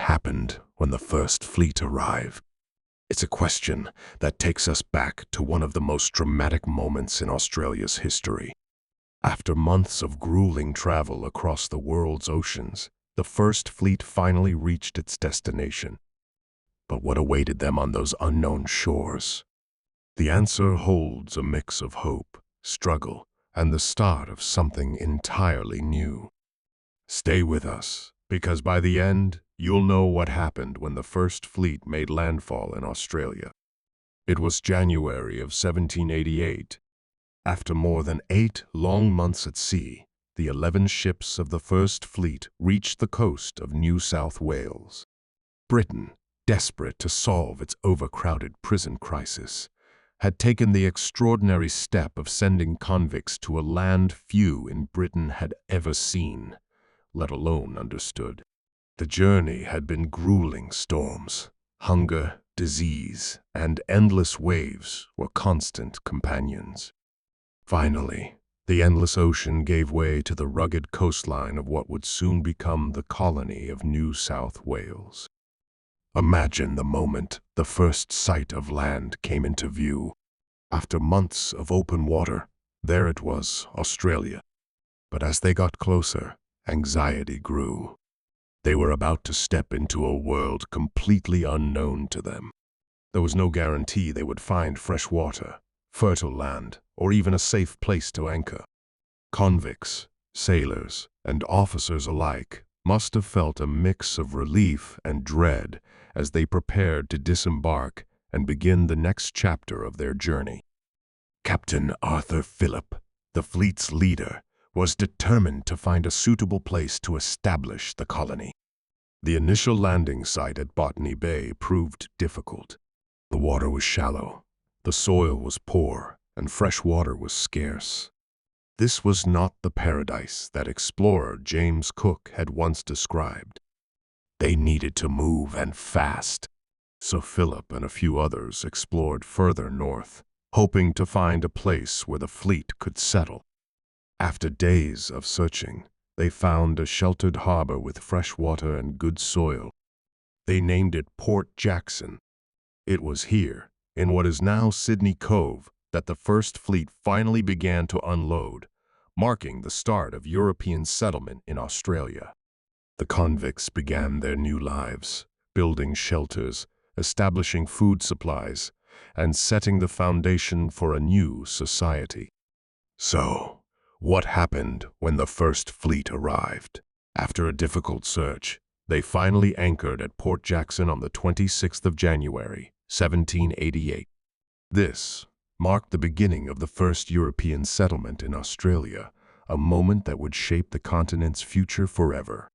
happened when the first fleet arrived? It's a question that takes us back to one of the most dramatic moments in Australia's history. After months of grueling travel across the world's oceans, the first fleet finally reached its destination. But what awaited them on those unknown shores? The answer holds a mix of hope, struggle, and the start of something entirely new. Stay with us, because by the end, you'll know what happened when the first fleet made landfall in Australia. It was January of 1788. After more than 8 long months at sea, the 11 ships of the First Fleet reached the coast of New South Wales. Britain, desperate to solve its overcrowded prison crisis, had taken the extraordinary step of sending convicts to a land few in Britain had ever seen, let alone understood. The journey had been grueling. Storms, hunger, disease, and endless waves were constant companions. Finally, the endless ocean gave way to the rugged coastline of what would soon become the colony of New South Wales. Imagine the moment the first sight of land came into view. After months of open water, there it was, Australia. But as they got closer, anxiety grew. They were about to step into a world completely unknown to them. There was no guarantee they would find fresh water, fertile land, or even a safe place to anchor. Convicts, sailors, and officers alike must have felt a mix of relief and dread as they prepared to disembark and begin the next chapter of their journey. Captain Arthur Phillip, the fleet's leader, was determined to find a suitable place to establish the colony. The initial landing site at Botany Bay proved difficult. The water was shallow, the soil was poor, and fresh water was scarce. This was not the paradise that explorer James Cook had once described. They needed to move, and fast. So Philip and a few others explored further north, hoping to find a place where the fleet could settle. After days of searching, they found a sheltered harbor with fresh water and good soil. They named it Port Jackson. It was here, in what is now Sydney Cove, that the First Fleet finally began to unload, marking the start of European settlement in Australia. The convicts began their new lives, building shelters, establishing food supplies, and setting the foundation for a new society. So, what happened when the First Fleet arrived? After a difficult search, they finally anchored at Port Jackson on the 26th of January, 1788. This marked the beginning of the first European settlement in Australia, a moment that would shape the continent's future forever.